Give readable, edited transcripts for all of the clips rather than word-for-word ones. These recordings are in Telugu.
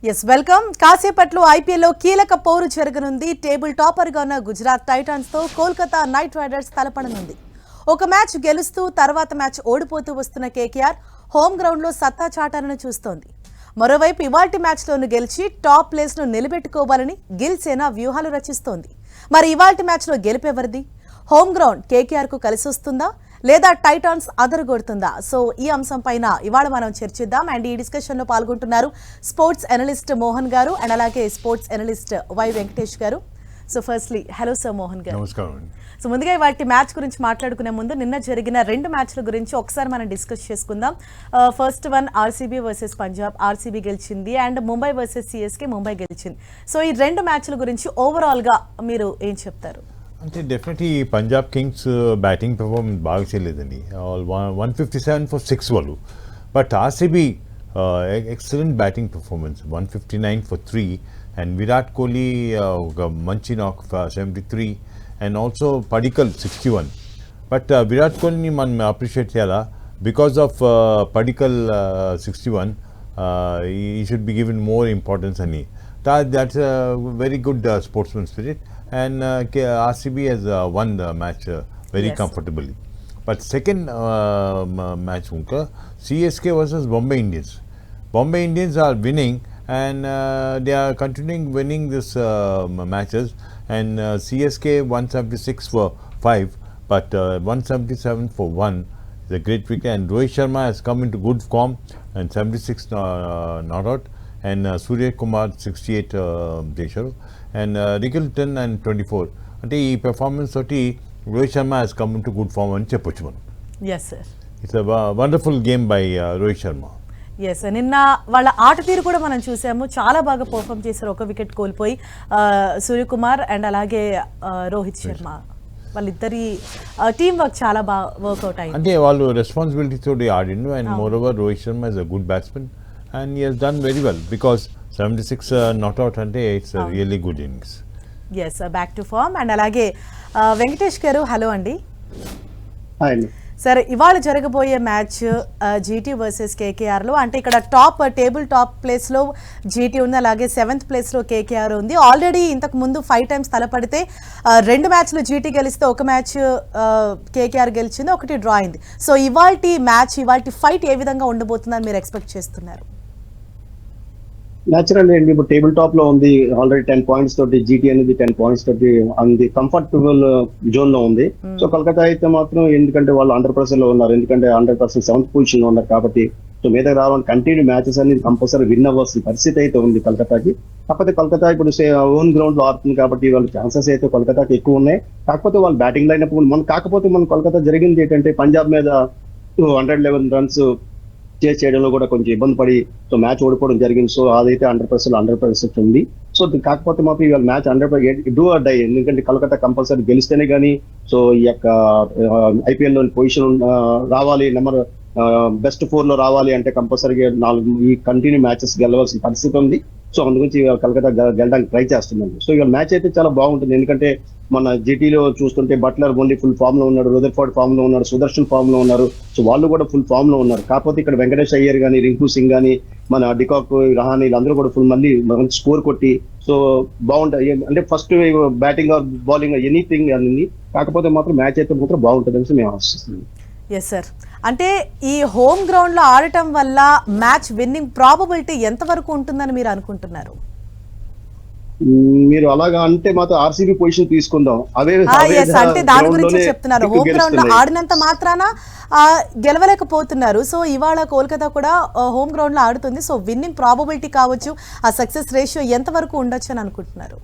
Yes welcome. కాసేపట్లో ఐపీఎల్లో కీలక పోరు జరగనుంది. టేబుల్ టాపర్గా ఉన్న గుజరాత్ టైటాన్స్తో కోల్కతా నైట్ రైడర్స్ తలపడనుంది. ఒక మ్యాచ్ గెలుస్తూ తర్వాత మ్యాచ్ ఓడిపోతూ వస్తున్న కేకేఆర్ హోమ్ గ్రౌండ్లో సత్తా చాటాలను చూస్తోంది. మరోవైపు ఇవాల్టి మ్యాచ్లోను గెలిచి టాప్ ప్లేస్ను నిలబెట్టుకోవాలని గిల్ సేన వ్యూహాలు రచిస్తోంది. మరి ఇవాల్టి మ్యాచ్లో గెలుపెవరిది? హోమ్ గ్రౌండ్ కేకేఆర్కు కలిసొస్తుందా లేదా టైటాన్స్ అదరగొడుతుందా? సో ఈ అంశం పైన ఇవాళ మనం చర్చిద్దాం. అండ్ ఈ డిస్కషన్లో పాల్గొంటున్నారు స్పోర్ట్స్ అనలిస్ట్ మోహన్ గారు అండ్ అలాగే sports analyst why Venkatesh garu. So firstly hello sir Mohan గారు. నమస్కారం. సో ముందుగా వాటి మ్యాచ్ గురించి మాట్లాడుకునే ముందు నిన్న జరిగిన రెండు మ్యాచ్ల గురించి ఒకసారి మనం డిస్కస్ చేసుకుందాం. First one RCB versus Punjab. RCB గెలిచింది and Mumbai versus CSK Mumbai గెలిచింది. సో ఈ రెండు మ్యాచ్ల గురించి ఓవరాల్గా మీరు ఏం చెప్తారు? అంటే definitely Punjab Kings batting performance బాగా చేయలేదండి. 157 for 6 వాళ్ళు. But RCB excellent batting performance 159 for 3 and Virat Kohli ఒక మంచి knock 73 and also Padikkal 61. But Virat కోహ్లీని మనం అప్రిషియేట్ చేయాలా బికాస్ ఆఫ్ పడికల్ 61 ఈ should be given more importance అని. That's a very good sportsman spirit, and RCB has won the match very comfortably. But second match, CSK versus Bombay Indians. Bombay Indians are winning, and they are continuing winning this matches. And CSK 176 for 5, but 177 for 1. It's a great victory, and Rohit Sharma has come into good form, and 76 not out. And Surya Kumar 68 చేశారు అండ్ రికిల్టన్ అండ్ 24. అంటే ఈ పెర్ఫార్మెన్స్ తోటి Rohit Sharma has come to good form అని చెప్పొచ్చు మనం. Yes sir, it's wonderful game by Rohit Sharma. Yes, నిన్న వాళ్ళ ఆట తీరు కూడా మనం చూసాము. చాలా బాగా పర్ఫామ్ చేశారు. ఒక వికెట్ కోల్పోయి సూర్యకుమార్ అండ్ అలాగే రోహిత్ శర్మ వాళ్ళిద్దరి టీమ్ వర్క్ చాలా బాగా వర్కౌట్ అయింది. అంటే వాళ్ళు రెస్పాన్సిబిలిటీ తోటి ఆడిండు. And moreover Rohit Sharma is a good batsmen and he has done very well because 76 not out ante it's a really good innings. Yes, back to form. and alage Venkatesh గారు హలో అండి. హాయ్ అండి. సరే, ఇవాళ జరగబోయే మ్యాచ్ జీటీ వర్సెస్ కేకేఆర్ లో, అంటే ఇక్కడ టేబుల్ టాప్ ప్లేస్ లో జీటీ ఉంది, అలాగే 7th ప్లేస్ లో కేకేఆర్ ఉంది. ఆల్రెడీ ఇంతకు ముందు 5 times తలపడితే 2 మ్యాచ్లు జీటీ గెలిస్తే ఒక మ్యాచ్ కేకేఆర్ గెలిచింది, ఒకటి డ్రా అయింది. సో ఇవాల్టి మ్యాచ్, ఇవాల్టి ఫైట్ ఏ విధంగా ఉండబోతుందని మీరు ఎక్స్పెక్ట్ చేస్తున్నారు? న్యాచురల్ అండి, ఇప్పుడు టేబుల్ టాప్ లో ఉంది ఆల్రెడీ 10 points తోటి. జీటీ అనేది 10 points తోటి అంది కంఫర్టబుల్ జోన్ లో ఉంది. సో కోల్కతా అయితే మాత్రం ఎందుకంటే వాళ్ళు 100% లో ఉన్నారు, ఎందుకంటే 100% 7th పొజిషన్ లో ఉన్నారు కాబట్టి సో మీద రావాలని కంటిన్యూ మ్యాచెస్ అనేది కంపల్సరీ విన్ అవ్వాల్సిన పరిస్థితి అయితే ఉంది కోల్కతాకి. కాకపోతే కోల్కతా ఇప్పుడు ఓన్ గ్రౌండ్ లో ఆడుతుంది కాబట్టి వాళ్ళ ఛాన్సెస్ అయితే కోల్కతాకి ఎక్కువ ఉన్నాయి. కాకపోతే వాళ్ళు బ్యాటింగ్ లైన్ కాకపోతే మన కోల్కతా జరిగింది ఏంటంటే పంజాబ్ మీద 111 runs చేయడంలో కూడా కొంచెం ఇబ్బంది పడి సో మ్యాచ్ ఓడిపోవడం జరిగింది. సో అదైతే 100% ఉంది. సో కాకపోతే మాత్రం ఇవాళ మ్యాచ్ 100% డూ ఆర్ డై, ఎందుకంటే కోల్కతా కంపల్సరీ గెలిస్తేనే కానీ సో ఈ యొక్క ఐపీఎల్ లోని పొజిషన్ రావాలి, నెంబర్ బెస్ట్ 4 లో రావాలి అంటే కంపల్సరీగా 4 ఈ కంటిన్యూ మ్యాచెస్ గెలవాల్సిన పరిస్థితి ఉంది. సో అందుగురించి కోల్కతా గెలడానికి ట్రై చేస్తుందండి. సో ఇవాళ మ్యాచ్ అయితే చాలా బాగుంటుంది, ఎందుకంటే మన జీటీలో చూస్తుంటే బట్లర్ ఓన్లీ ఫుల్ ఫామ్ లో ఉన్నాడు, రదర్ఫోర్డ్ ఫామ్ లో ఉన్నారు, సుదర్శన్ ఫామ్ లో ఉన్నారు. సో వాళ్ళు కూడా ఫుల్ ఫామ్ లో ఉన్నారు. కాకపోతే ఇక్కడ వెంకటేష్ అయ్యర్ కానీ, రింకు సింగ్ కానీ, మన డికాక్, రహానీ వీళ్ళందరూ కూడా ఫుల్ మళ్ళీ మంచి స్కోర్ కొట్టి సో బాగుంటాయి. అంటే first batting are bowling anything అనేది, కాకపోతే మాత్రం మ్యాచ్ అయితే మాత్రం బాగుంటుంది అని మేము ఆశిస్తున్నాం. ఎస్ సార్, అంటే ఈ హోమ్ గ్రౌండ్ లో ఆడటం వల్ల మ్యాచ్ విన్నింగ్ ప్రాబబిలిటీ ఎంత వరకు ఉంటుందని మీరు అనుకుంటున్నారు? మీరు అలాగా అంటే మాత్రం ఆర్సీబీ పొజిషన్ తీసుకుందాం. అంటే దాని గురించి చెప్తున్నారు. హోమ్ గ్రౌండ్ లో ఆడినంత మాత్రాన గెలవలేకపోతున్నారు. సో ఇవాళ కోల్కతా కూడా హోమ్ గ్రౌండ్ లో ఆడుతుంది. సో విన్నింగ్ ప్రాబబిలిటీ కావచ్చు, ఆ సక్సెస్ రేషియో ఎంత వరకు ఉండొచ్చు అని అనుకుంటున్నారు?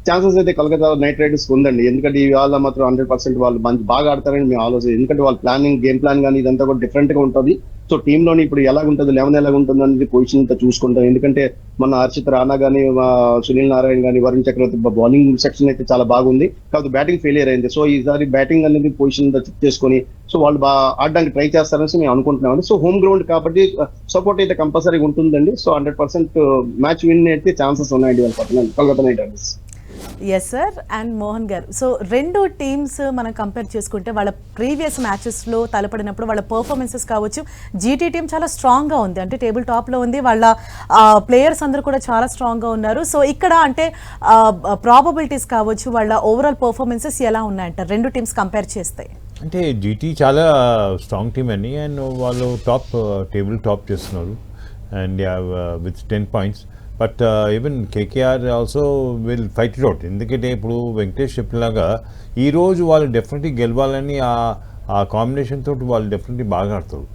ఛాన్సెస్ అయితే కోల్కతా నైట్ రైడర్స్ ఉందండి, ఎందుకంటే ఇవాళ మాత్రం 100% వాళ్ళు బాగా ఆడతారని మేము ఆలోచన. ఎందుకంటే వాళ్ళ ప్లానింగ్, గేమ్ ప్లాన్ కానీ ఇదంతా కూడా డిఫరెంట్ గా ఉంటుంది. సో టీమ్ లోని ఇప్పుడు ఎలా ఉంటుంది, 11 ఎలా ఉంటుంది అనేది పొజిషన్ అంతా చూసుకుంటాం. ఎందుకంటే మన హర్షిత్ రాణా కానీ, సునీల్ నారాయణ కానీ, వరుణ్ చక్రవర్తి బౌలింగ్ సెక్షన్ అయితే చాలా బాగుంది. కాకపోతే బ్యాటింగ్ ఫెయిలియర్ అయింది. సో ఈసారి బ్యాటింగ్ అనేది పొజిషన్ అంతా చెక్ చేసుకొని సో వాళ్ళు ఆడడానికి ట్రై చేస్తారని మేము అనుకుంటున్నామండి. సో హోమ్ గ్రౌండ్ కాబట్టి సపోర్ట్ అయితే కంపల్సరీగా ఉంటుందండి. సో 100% మ్యాచ్ విన్ అయితే ఛాన్సెస్ ఉన్నాయండి వాళ్ళ పక్కన Kolkata Knight Riders. Yes sir. And Mohan garu, so రెండు టీమ్స్ మనం కంపేర్ చేసుకుంటే వాళ్ళ ప్రీవియస్ మ్యాచెస్లో తలపడినప్పుడు వాళ్ళ పర్ఫార్మెన్సెస్ కావచ్చు, జీటీ టీం చాలా స్ట్రాంగ్గా ఉంది, అంటే టేబుల్ టాప్లో ఉంది, వాళ్ళ ప్లేయర్స్ అందరూ కూడా చాలా స్ట్రాంగ్గా ఉన్నారు. సో ఇక్కడ అంటే ప్రాబబిలిటీస్ కావచ్చు, వాళ్ళ ఓవరాల్ పర్ఫార్మెన్సెస్ ఎలా ఉన్నాయంటారు రెండు టీమ్స్ కంపేర్ చేస్తే? అంటే జీటీ చాలా స్ట్రాంగ్ టీమ్ అని, అండ్ వాళ్ళు టేబుల్ టాప్ చేస్తున్నారు and with 10 points. But even KKR also will fight it out. ఎందుకంటే ఇప్పుడు వెంకటేష్ చెప్పినలాగా ఈరోజు వాళ్ళు డెఫినెట్లీ గెలవాలని ఆ కాంబినేషన్ తోటి వాళ్ళు డెఫినెట్లీ బాగా ఆడతారు.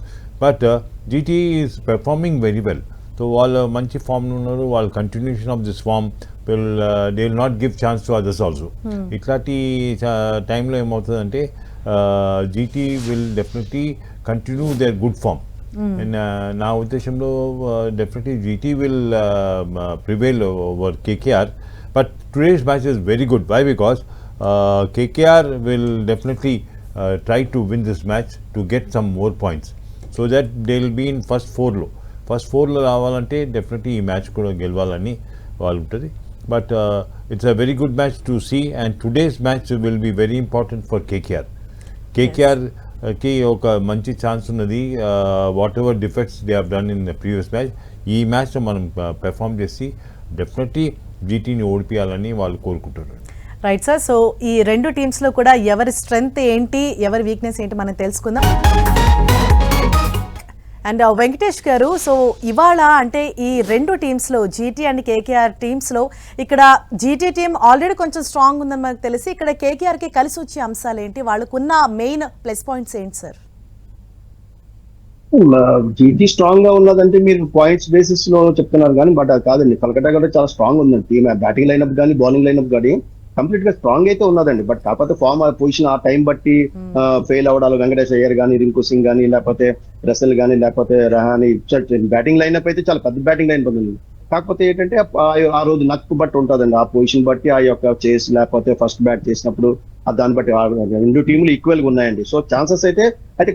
But GT is performing very well. So వాళ్ళు మంచి ఫామ్లో ఉన్నారు. వాళ్ళు continuation of this form they will not give chance to others also. ఇట్లాంటి టైంలో ఏమవుతుందంటే GT will definitely continue their good form. And నా ఉద్దేశంలో definitely GT will prevail over KKR. But today's match is very good. Why? Because KKR will definitely try to win this match to get some more points, so that they will be in first ఫోర్లో రావాలంటే డెఫినెట్లీ ఈ మ్యాచ్ కూడా గెలవాలని వాళ్ళు ఉంటుంది. But it's a very good match to see, and today's match will be very important for కేకేఆర్కి ఒక మంచి ఛాన్స్ ఉన్నది. Whatever defects they have done in the previous match, ఈ మ్యాచ్లో మనం పెర్ఫామ్ చేసి డెఫినెట్లీ జీటీని ఓడిపియాలని వాళ్ళు కోరుకుంటున్నారు. Right sir. సో ఈ రెండు టీమ్స్లో కూడా ఎవరి స్ట్రెంగ్త్ ఏంటి, ఎవరి వీక్నెస్ ఏంటి మనం తెలుసుకుందాం. అండ్ వెంకటేష్ గారు, సో ఇవాళ అంటే ఈ రెండు టీమ్స్లో జీటీ అండ్ కేకేఆర్ టీమ్స్లో ఇక్కడ జీటీ టీం ఆల్రెడీ కొంచెం స్ట్రాంగ్ ఉందని మనకు తెలిసి ఇక్కడ కేకేఆర్కి కలిసి వచ్చే అంశాలు ఏంటి, వాళ్ళకున్న మెయిన్ ప్లస్ పాయింట్స్ ఏంటి సార్? జీటీ స్ట్రాంగ్ గా ఉన్నదంటే మీరు పాయింట్స్ బేసిస్ లో చెప్తున్నారు కానీ, బట్ అది కాదండి. కలకత్తా కూడా చాలా స్ట్రాంగ్ ఉందండి టీమ్. బ్యాటింగ్ లైనప్ కానీ బౌలింగ్ లైనప్ కానీ కంప్లీట్ గా స్ట్రాంగ్ అయితే ఉన్నదండి. బట్ కాకపోతే ఫామ్ పొజిషన్ ఆ టైం బట్టి ఫెయిల్ అవడాలు, వెంకటేష్ అయ్యర్ కానీ, రింకు సింగ్ కానీ, లేకపోతే రసెల్ కానీ, లేకపోతే రహాని, బ్యాటింగ్ లైనప్ అయితే చాలా పెద్ద బ్యాటింగ్ లైన్ ఉంది. కాకపోతే ఏంటంటే ఆ రోజు నక్కు బట్టి ఉంటుందండి, ఆ పొజిషన్ బట్టి ఆ యొక్క చేసి, లేకపోతే ఫస్ట్ బ్యాట్ చేసినప్పుడు దాన్ని బట్టి రెండు టీములు ఈక్వల్ గా ఉన్నాయండి. సో ఛాన్సెస్ అయితే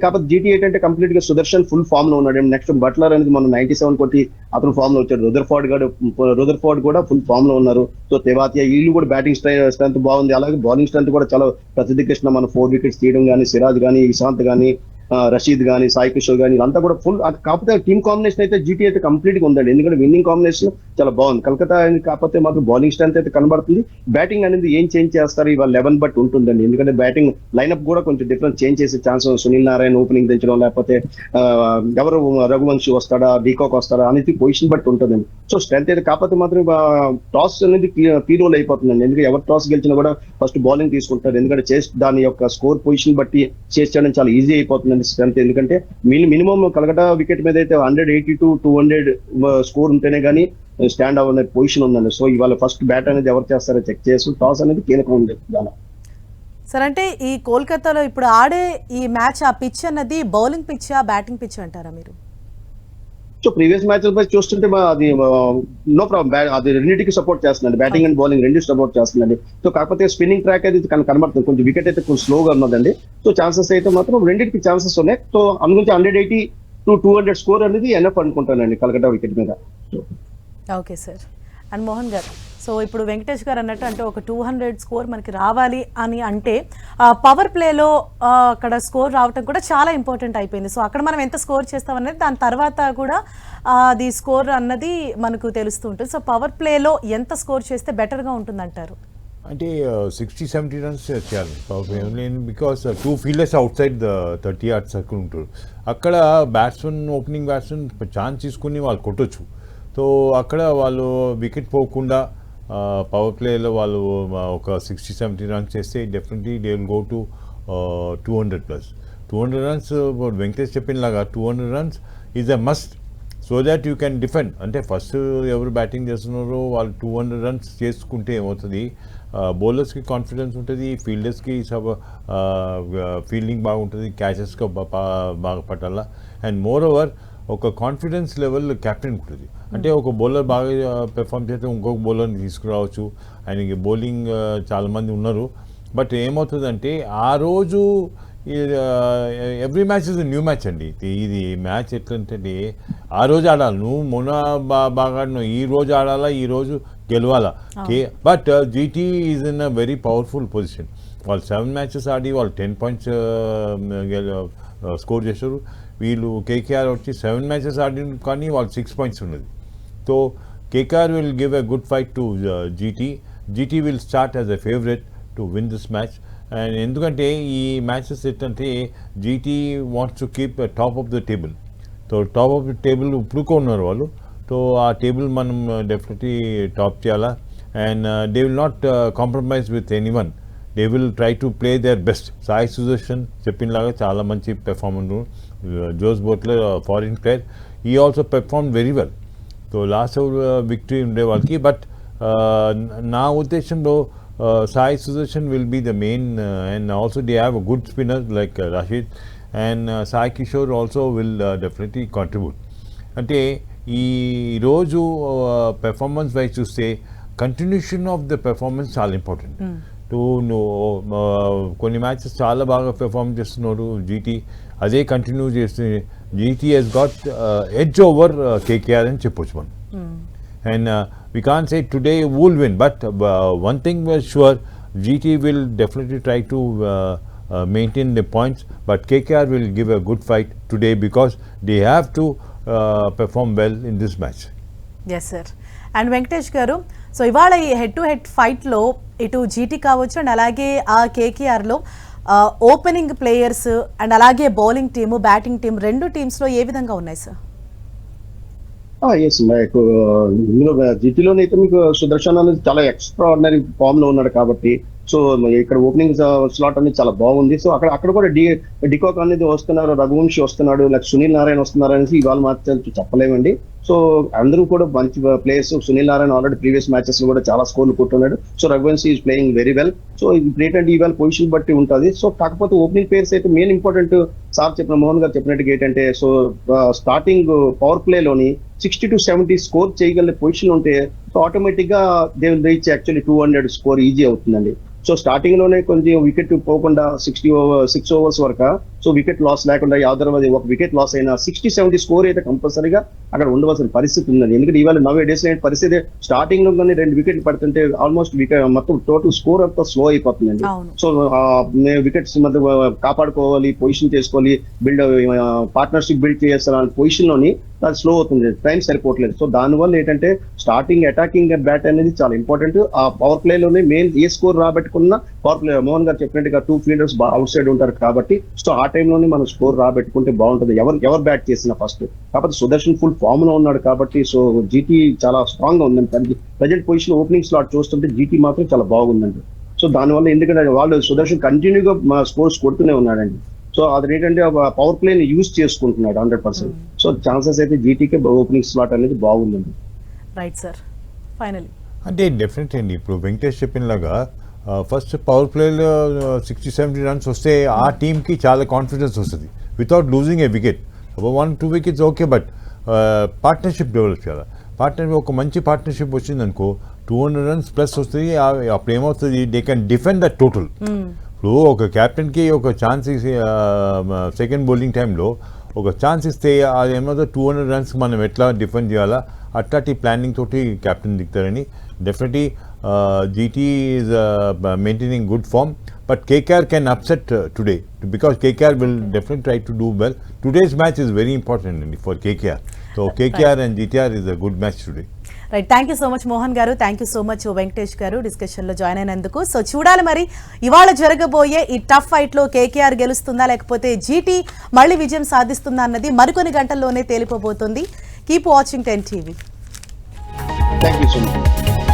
కాకపోతే జీటీ ఏంటంటే కంప్లీట్ గా సుదర్శన్ ఫుల్ ఫామ్ లో ఉన్నాడు. నెక్స్ట్ బట్లర్ అనేది మనం 97 కొట్టి అతను ఫామ్ లో వచ్చాడు. రుదర్ఫోర్డ్ కూడా ఫుల్ ఫామ్ లో ఉన్నారు. సో తెవాతియా వీళ్ళు కూడా బ్యాటింగ్ స్ట్రెంత్ బాగుంది. అలాగే బౌలింగ్ స్ట్రెంత్ కూడా చాలా ప్రసిద్ధి కృష్ణ మన 4 వికెట్స్ తీయడం కానీ, సిరాజ్ కానీ, ఇషాంత్ కానీ, రషీద్ కానీ, సాయి కిషోర్ కానీ, ఇదంతా కూడా ఫుల్. కాకపోతే టీమ్ కాంబినేషన్ అయితే జీటీ అయితే కంప్లీట్ గా ఉందండి. ఎందుకంటే విన్నింగ్ కాంబినేషన్ చాలా బాగుంది. కలకత్తా కాకపోతే మాత్రం బౌలింగ్ స్ట్రెంత్ అయితే కనబడుతుంది. బ్యాటింగ్ అనేది ఏం చేంజ్ చేస్తారు ఇవాళ 11 బట్టి ఉంటుందండి. ఎందుకంటే బ్యాటింగ్ లైనప్ కూడా కొంచెం డిఫరెంట్ చేంజ్ చేసే ఛాన్స్, సునీల్ నారాయణ ఓపెనింగ్ తెచ్చడం, లేకపోతే ఎవరు రఘువంశీ వస్తాడా, డీకాక్ వస్తాడా అనేది పొజిషన్ బట్టి ఉంటుందండి. సో స్ట్రెంత్ అయితే కాకపోతే మాత్రం టాస్ అనేది కీ రోల్ అయిపోతుందండి. ఎందుకంటే ఎవరు టాస్ గెలిచినా కూడా ఫస్ట్ బౌలింగ్ తీసుకుంటారు. ఎందుకంటే చేసి దాని యొక్క స్కోర్ పొజిషన్ బట్టి చేసి చేయడం చాలా ఈజీ అయిపోతుంది స్ట్రెంత్. ఎందుకంటే మినిమం కలకత్తా వికెట్ మీద అయితే 180 to 200 స్కోర్ ఉంటేనే కానీ స్టాండ్ అవ్వనే పొజిషన్ ఉందండి. సో ఇవాళ ఫస్ట్ బ్యాట్ అనేది ఎవరు చేస్తారో చెక్ చేసి టాస్ అనేది కీలకం ఉంది దాని. సార్ అంటే ఈ కోల్కతాలో ఇప్పుడు ఆడే ఈ మ్యాచ్ ఆ పిచ్ అన్నది బౌలింగ్ పిచ్, బ్యాటింగ్ పిచ్ అంటారా మీరు? సో ప్రీవియస్ మ్యాచెస్ పై చూస్తుంటే అది నో ప్రాబ్లం, అది రెండింటికి సపోర్ట్ చేస్తుందండి. బ్యాటింగ్ అండ్ బౌలింగ్ రెండు సపోర్ట్ చేస్తుందండి. సో కాకపోతే స్పిన్నింగ్ ట్రాక్ అయితే కనబడుతుంది, కొంచెం వికెట్ అయితే కొంచెం స్లోగా ఉన్నదండి. సో ఛాన్సెస్ అయితే మాత్రం రెండింటికి ఛాన్సెస్ ఉన్నాయి. సో అందుగురించి 180 to 200 స్కోర్ అనేది ఎనఫ్ అనుకుంటానండి కలకత్తా వికెట్ మీద. Okay sir. And Mohan garu, so ఇప్పుడు వెంకటేష్ గారు అన్నట్టు అంటే ఒక 200 స్కోర్ మనకి రావాలి అని అంటే పవర్ ప్లేలో అక్కడ స్కోర్ రావటం కూడా చాలా ఇంపార్టెంట్ అయిపోయింది. సో అక్కడ మనం ఎంత స్కోర్ చేస్తామనేది దాని తర్వాత కూడా అది స్కోర్ అన్నది మనకు తెలుస్తూ ఉంటుంది. సో పవర్ ప్లేలో ఎంత స్కోర్ చేస్తే బెటర్గా ఉంటుందంటారు? అంటే 60-70 runs చేయాలి. Because 2 fielders out side the 30 yard circle ఉంటారు. అక్కడ ఓపెనింగ్ బ్యాట్స్మెన్ ఛాన్స్ తీసుకుని వాళ్ళు కొట్టొచ్చు. సో అక్కడ వాళ్ళు వికెట్ పోకుండా పవర్ ప్లేలో వాళ్ళు ఒక 60-70 runs చేస్తే definitely they will go to 200+. 200 runs వెంకటేష్ చెప్పినలాగా 200 runs is a must, so that you can defend. అంటే ఫస్ట్ ఎవరు బ్యాటింగ్ చేస్తున్నారో వాళ్ళు 200 runs చేసుకుంటే ఏమవుతుంది, బౌలర్స్కి కాన్ఫిడెన్స్ ఉంటుంది, ఫీల్డర్స్కి ఫీల్డింగ్ బాగుంటుంది, క్యాచెస్గా బాగా పట్టాల. అండ్ మోర్ ఓవర్ ఒక కాన్ఫిడెన్స్ లెవెల్ కెప్టెన్కి ఉంటుంది. అంటే ఒక బౌలర్ బాగా పెర్ఫామ్ చేస్తే ఇంకొక బౌలర్ని తీసుకురావచ్చు. ఆయనకి బౌలింగ్ చాలామంది ఉన్నారు. బట్ ఏమవుతుందంటే ఆ రోజు every match is new match అండి. ఇది మ్యాచ్ ఎట్లంటే ఆ రోజు ఆడాలి. నువ్వు మొన్న బాగా ఆడినావు, ఈ రోజు ఆడాలా, ఈ రోజు గెలవాలా. But GT is in a very powerful position. వాళ్ళు 7 మ్యాచెస్ ఆడి వాళ్ళు 10 పాయింట్స్ స్కోర్ చేశారు. వీళ్ళు కేకేఆర్ వచ్చి 7 మ్యాచెస్ ఆడి కానీ వాళ్ళు 6 పాయింట్స్ ఉన్నది. So KKR will give a good fight to GT. GT will start as a favourite to win this match. And ఎందుకంటే ఈ మ్యాచెస్ ఏంటంటే GT wants to keep top of the table. So top of the table ఇప్పుడు ఉన్నారు వాళ్ళు. సో ఆ టేబుల్ మనం డెఫినెట్లీ టాప్ చేయాలా. And they will not compromise with anyone. They will try to play their best. Sai Sudharsan చెప్పినలాగా చాలా మంచి performance. Jos Buttler foreign player, ఈ also perform very well. So last victory ఉండే వాళ్ళకి. బట్ నా ఉద్దేశంలో Sai Sudharsan will be the main. And also they have a good spinner like Rashid. And Sai Kishore also will definitely contribute. అంటే ఈ రోజు పెర్ఫార్మెన్స్ వైజ్ చూస్తే కంటిన్యూషన్ ఆఫ్ ద పెర్ఫార్మెన్స్ చాలా ఇంపార్టెంట్. కొన్ని మ్యాచెస్ చాలా బాగా పెర్ఫార్మ్ చేస్తున్నారు జీటీ, అదే కంటిన్యూ చేస్తే GT has got edge over KKR అని చెప్పొచ్చు మనం. And we can't say today who will win, but one thing was sure, GT will definitely try to maintain the points, but KKR will give a good fight today because they have to perform well in this match. Yes sir. And Venkatesh garu, so ఇవాళ ఈ హెడ్ టు హెడ్ ఫైట్లో ఇటు జీటీ కావచ్చు అండ్ అలాగే ఆ కేకేఆర్లో ఓపెనింగ్ ప్లేయర్స్ అండ్ అలాగే బౌలింగ్ టీము, బ్యాటింగ్ టీం, రెండు టీమ్స్లో ఏ విధంగా ఉన్నాయి సార్? ఎస్, మీకు ఇందులో జీటీలోనే అయితే మీకు సుదర్శన్ అనేది చాలా ఎక్స్ట్రా ఆర్డినరీ ఫామ్ లో ఉన్నాడు కాబట్టి సో ఇక్కడ ఓపెనింగ్ స్లాట్ అనేది చాలా బాగుంది. సో అక్కడ కూడా డికాక్ అనేది వస్తున్నారు, రఘువంశీ వస్తున్నాడు, లైక్ సునీల్ నారాయణ వస్తున్నారు అనేసి ఇవాళ మాత్రం చెప్పలేమండి. సో అందరూ కూడా మంచి players. Sunil Narayana already previous matches లో కూడా చాలా స్కోర్లు కొట్టున్నాడు. So Raghuvanshi is playing very well. So ఇది గ్రేట్ అండ్ ఈవెల్ పొజిషన్ బట్టి ఉంటుంది. సో కాకపోతే ఓపెనింగ్ ప్లేయర్స్ అయితే మెయిన్ ఇంపార్టెంట్. సార్ చెప్పిన, మోహన్ గారు చెప్పినట్టుగా ఏంటంటే, సో స్టార్టింగ్ పవర్ ప్లే లోని 60 to 70 స్కోర్ చేయగలిగే పొజిషన్ ఉంటే సో ఆటోమేటిక్ గా they will reach actually 200 score easy అవుతుందండి. సో స్టార్టింగ్ లోనే కొంచెం వికెట్ పోకుండా 6 ఓవర్స్ వరకు సో వికెట్ లాస్ లేకుండా యాదవ్ ఒక వికెట్ లాస్ అయినా 60-70 స్కోర్ అయితే కంపల్సరీగా అక్కడ ఉండవలసిన పరిస్థితి ఉందండి. ఎందుకంటే ఇవాళ 90 డేస్ పరిస్థితి స్టార్టింగ్ లో కానీ 2 వికెట్లు పడుతుంటే ఆల్మోస్ట్ మొత్తం టోటల్ స్కోర్ అంతా స్లో అయిపోతుందండి. సో వికెట్స్ మధ్య కాపాడుకోవాలి, పొజిషన్ చేసుకోవాలి, పార్ట్నర్షిప్ బిల్డ్ చేయాల్సిన పొజిషన్ లోని అది స్లో అవుతుంది, టైం సరిపోవట్లేదు. సో దానివల్ల ఏంటంటే స్టార్టింగ్ అటాకింగ్ బ్యాట్ అనేది చాలా ఇంపార్టెంట్. ఆ పవర్ ప్లే లోనే మెయిన్ ఏ స్కోర్ రాబెట్టుకున్నా పవర్ ప్లే, మోహన్ గారు చెప్పినట్టుగా 2 ఫీల్డర్స్ అవుట్ సైడ్ ఉంటారు కాబట్టి సో ఆ టైంలోనే మనం స్కోర్ రాబెట్టుకుంటే బాగుంటుంది ఎవరు బ్యాట్ చేసినా ఫస్ట్. కాకపోతే సుదర్శన్ ఫుల్ ఫామ్ లో ఉన్నాడు కాబట్టి సో జీటీ చాలా స్ట్రాంగ్ గా ఉందండి. ప్రజెంట్ పొజిషన్ ఓపెనింగ్ స్లాట్ చూస్తుంటే జీటీ మాత్రం చాలా బాగుందండి. సో దానివల్ల ఎందుకంటే వాళ్ళు సుదర్శన్ కంటిన్యూగా స్కోర్స్ కొడుతూనే ఉన్నాడండి. సో అది ఏంటంటే పవర్ ప్లేని యూజ్ చేసుకుంటున్నాడు 100%. సో ఛాన్సెస్ అయితే జీటీకే ఓపెనింగ్ స్లాట్ అనేది బాగుందండి. Right sir. ఫైనలీ అంటే డెఫినెట్ అండి, ఇప్పుడు వెంకటేష్ చెప్పినలాగా ఫస్ట్ పవర్ ప్లేలో 60-70 రన్స్ వస్తే ఆ టీంకి చాలా కాన్ఫిడెన్స్ వస్తుంది without losing A wicket. 1-2 wickets okay, but partnership develop చేయాలి. ఒక మంచి పార్ట్నర్షిప్ వచ్చిందనుకో 200 రన్స్ ప్లస్ వస్తుంది. అప్పుడు ఏమవుతుంది, they can defend the total. ఇప్పుడు ఒక క్యాప్టెన్కి ఒక ఛాన్స్ ఇస్తే సెకండ్ బౌలింగ్ టైంలో ఒక ఛాన్స్ ఇస్తే అది ఏమవుతుంది, 200 రన్స్ మనం ఎట్లా డిఫెండ్ చేయాలా అట్లాంటి ప్లానింగ్ తోటి క్యాప్టెన్ దిగుతారని. Definitely GT is maintaining good form, but KKR can upset today because KKR will definitely try to do well. Today's match is very important for KKR. So KKR and GTR is a good match today. Right. Thank you so much Mohan garu, thank you so much Venkatesh garu డిస్కషన్లో జాయిన్ అయినందుకు. సో చూడాలి మరి ఇవాళ జరగబోయే ఈ టఫ్ ఫైట్లో కేకేఆర్ గెలుస్తుందా లేకపోతే జీటీ మళ్ళీ విజయం సాధిస్తుందా అన్నది మరికొన్ని గంటల్లోనే తేలిపోబోతుంది. Keep watching 10 TV. Thank you so much.